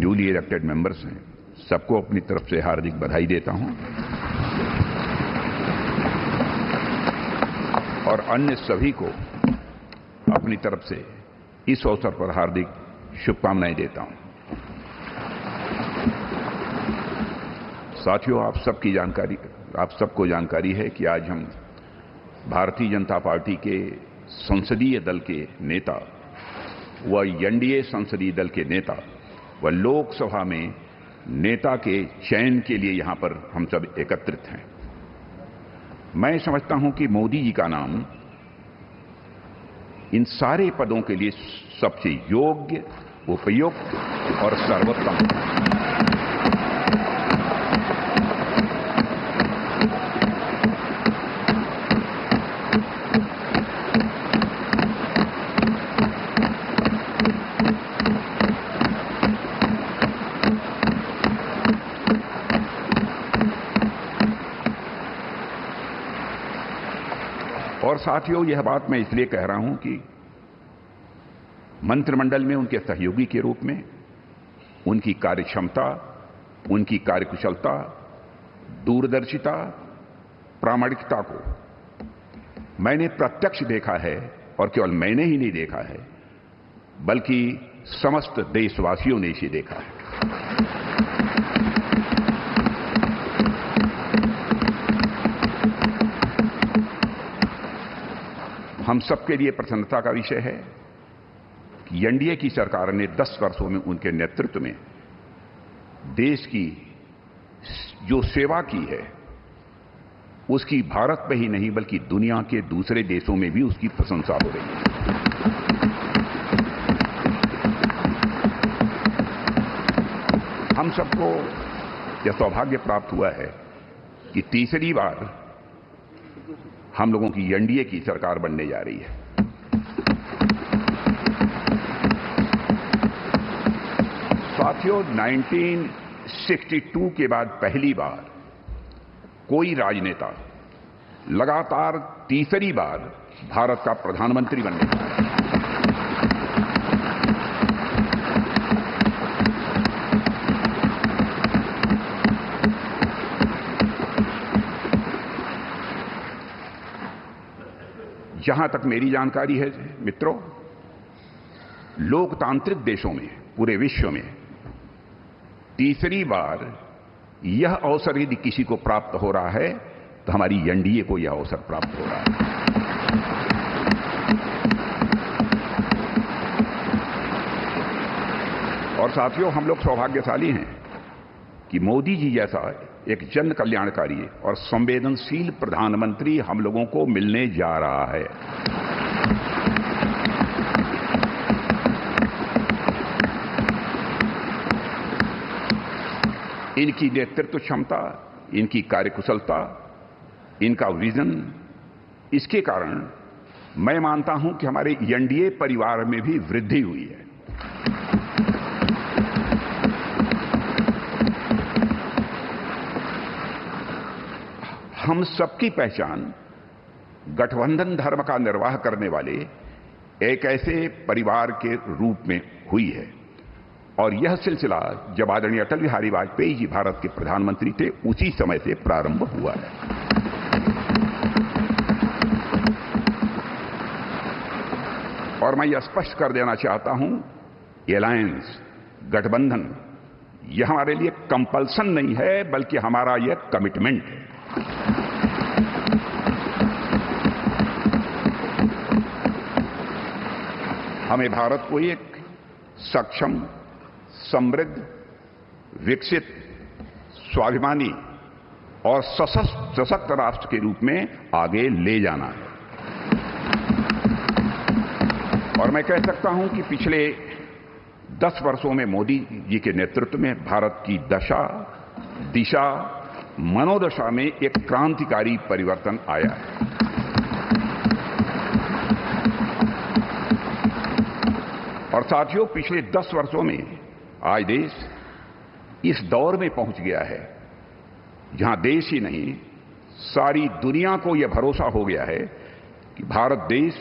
Duly elected members हैं, सबको अपनी तरफ से हार्दिक बधाई देता हूं और अन्य सभी को अपनी तरफ से इस अवसर पर हार्दिक शुभकामनाएं देता हूं। साथियों, आप सबको जानकारी है कि आज हम भारतीय जनता पार्टी के संसदीय दल के नेता व एनडीए संसदीय दल के नेता व लोकसभा में नेता के चयन के लिए यहां पर हम सब एकत्रित हैं। मैं समझता हूं कि मोदी जी का नाम इन सारे पदों के लिए सबसे योग्य, उपयुक्त और सर्वोत्तम है। और साथियों, यह बात मैं इसलिए कह रहा हूं कि मंत्रिमंडल में उनके सहयोगी के रूप में उनकी कार्यक्षमता, उनकी कार्यकुशलता, दूरदर्शिता, प्रामाणिकता को मैंने प्रत्यक्ष देखा है और केवल मैंने ही नहीं देखा है बल्कि समस्त देशवासियों ने इसे देखा है। हम सबके लिए प्रसन्नता का विषय है कि एनडीए की सरकार ने 10 वर्षों में उनके नेतृत्व में देश की जो सेवा की है उसकी भारत में ही नहीं बल्कि दुनिया के दूसरे देशों में भी उसकी प्रशंसा हो रही है। हम सबको यह सौभाग्य प्राप्त हुआ है कि तीसरी बार हम लोगों की एनडीए की सरकार बनने जा रही है। साथियों, 1962 के बाद पहली बार कोई राजनेता लगातार तीसरी बार भारत का प्रधानमंत्री बनने जा रहा है। जहां तक मेरी जानकारी है मित्रों, लोकतांत्रिक देशों में पूरे विश्व में तीसरी बार यह अवसर यदि किसी को प्राप्त हो रहा है तो हमारी एनडीए को यह अवसर प्राप्त हो रहा है। और साथियों, हम लोग सौभाग्यशाली हैं कि मोदी जी जैसा एक जन कल्याणकारी और संवेदनशील प्रधानमंत्री हम लोगों को मिलने जा रहा है। इनकी नेतृत्व क्षमता, इनकी कार्यकुशलता, इनका विजन, इसके कारण मैं मानता हूं कि हमारे एनडीए परिवार में भी वृद्धि हुई है। हम सबकी पहचान गठबंधन धर्म का निर्वाह करने वाले एक ऐसे परिवार के रूप में हुई है और यह सिलसिला जब आदरणीय अटल बिहारी वाजपेयी जी भारत के प्रधानमंत्री थे उसी समय से प्रारंभ हुआ है। और मैं यह स्पष्ट कर देना चाहता हूं, एलायंस, गठबंधन, यह हमारे लिए कंपल्सन नहीं है बल्कि हमारा यह कमिटमेंट है। हमें भारत को एक सक्षम, समृद्ध, विकसित, स्वाभिमानी और सशक्त राष्ट्र के रूप में आगे ले जाना है। और मैं कह सकता हूं कि पिछले 10 वर्षों में मोदी जी के नेतृत्व में भारत की दशा, दिशा, मनोदशा में एक क्रांतिकारी परिवर्तन आया है। और साथियों, पिछले 10 वर्षों में आज देश इस दौर में पहुंच गया है जहां देश ही नहीं सारी दुनिया को यह भरोसा हो गया है कि भारत देश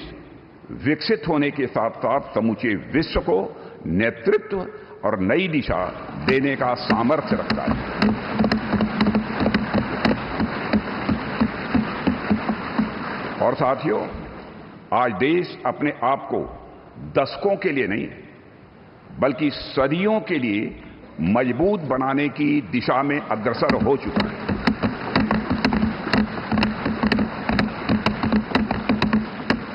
विकसित होने के साथ साथ समूचे विश्व को नेतृत्व और नई दिशा देने का सामर्थ्य रखता है। और साथियों, आज देश अपने आप को दशकों के लिए नहीं बल्कि सदियों के लिए मजबूत बनाने की दिशा में अग्रसर हो चुका है।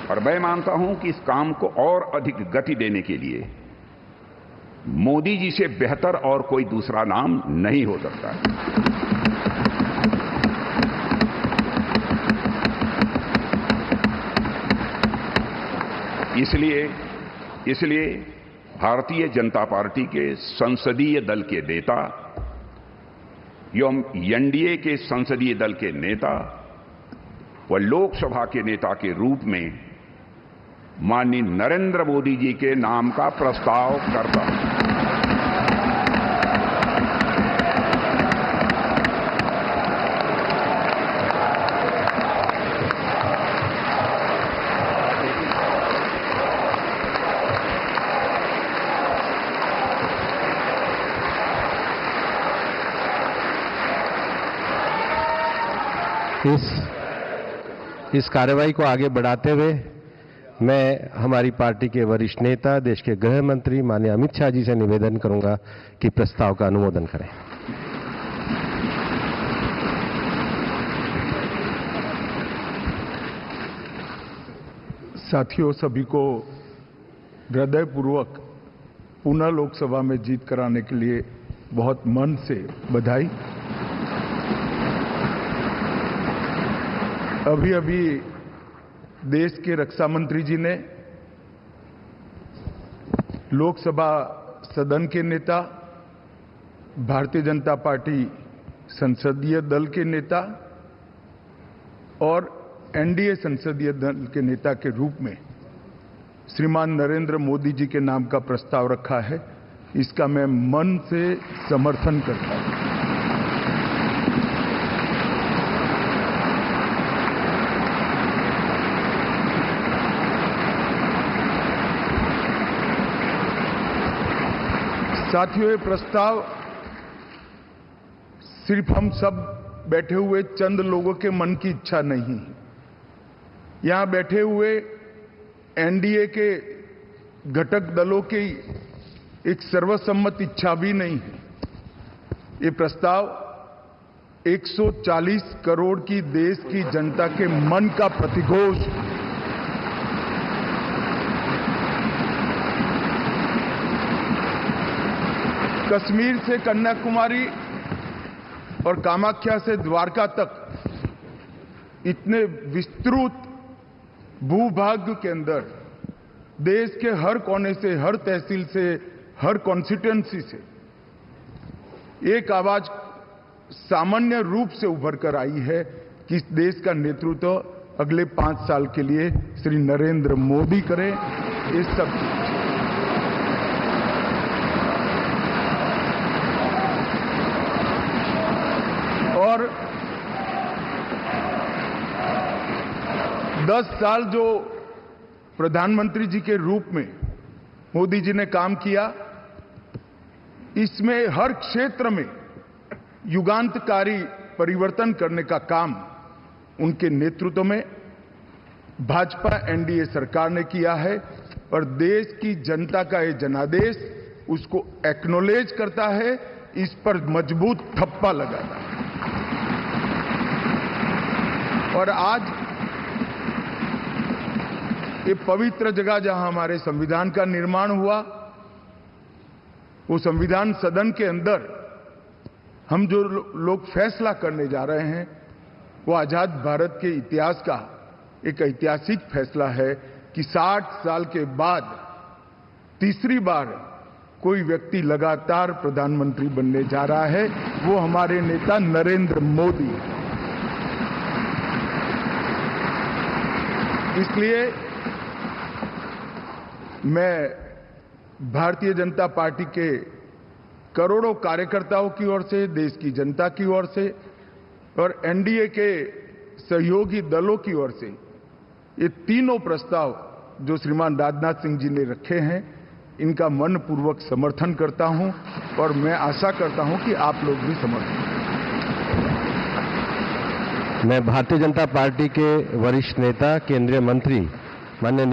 और मैं मानता हूं कि इस काम को और अधिक गति देने के लिए मोदी जी से बेहतर और कोई दूसरा नाम नहीं हो सकता है। इसलिए भारतीय जनता पार्टी के संसदीय दल के नेता एवं एनडीए के संसदीय दल के नेता व लोकसभा के नेता के रूप में माननीय नरेंद्र मोदी जी के नाम का प्रस्ताव करता हूं। इस कार्रवाई को आगे बढ़ाते हुए मैं हमारी पार्टी के वरिष्ठ नेता देश के गृह मंत्री माननीय अमित शाह जी से निवेदन करूंगा कि प्रस्ताव का अनुमोदन करें। साथियों, सभी को हृदयपूर्वक पुनः लोकसभा में जीत कराने के लिए बहुत मन से बधाई। अभी देश के रक्षा मंत्री जी ने लोकसभा सदन के नेता, भारतीय जनता पार्टी संसदीय दल के नेता और एनडीए संसदीय दल के नेता के रूप में श्रीमान नरेंद्र मोदी जी के नाम का प्रस्ताव रखा है। इसका मैं मन से समर्थन करता हूं। साथियों, ये प्रस्ताव सिर्फ हम सब बैठे हुए चंद लोगों के मन की इच्छा नहीं है। यहां बैठे हुए एनडीए के घटक दलों की एक सर्वसम्मत इच्छा भी नहीं है। ये प्रस्ताव 140 करोड़ की देश की जनता के मन का प्रतिघोष है। कश्मीर से कन्याकुमारी और कामाख्या से द्वारका तक इतने विस्तृत भूभाग के अंदर देश के हर कोने से, हर तहसील से, हर कॉन्स्टिट्यूएंसी से एक आवाज सामान्य रूप से उभर कर आई है कि इस देश का नेतृत्व अगले 5 साल के लिए श्री नरेंद्र मोदी करें। ये सब और 10 साल जो प्रधानमंत्री जी के रूप में मोदी जी ने काम किया, इसमें हर क्षेत्र में युगांतकारी परिवर्तन करने का काम उनके नेतृत्व में भाजपा एनडीए सरकार ने किया है और देश की जनता का ये जनादेश उसको एक्नॉलेज करता है, इस पर मजबूत ठप्पा लगाता है। और आज ये पवित्र जगह जहां हमारे संविधान का निर्माण हुआ, वो संविधान सदन के अंदर हम जो लोग फैसला करने जा रहे हैं वो आजाद भारत के इतिहास का एक ऐतिहासिक फैसला है कि 60 साल के बाद तीसरी बार कोई व्यक्ति लगातार प्रधानमंत्री बनने जा रहा है, वो हमारे नेता नरेंद्र मोदी है। इसलिए मैं भारतीय जनता पार्टी के करोड़ों कार्यकर्ताओं की ओर से, देश की जनता की ओर से और एनडीए के सहयोगी दलों की ओर से ये तीनों प्रस्ताव जो श्रीमान राजनाथ सिंह जी ने रखे हैं, इनका मनपूर्वक समर्थन करता हूं और मैं आशा करता हूं कि आप लोग भी समर्थन करें। मैं भारतीय जनता पार्टी के वरिष्ठ नेता केंद्रीय मंत्री माननीय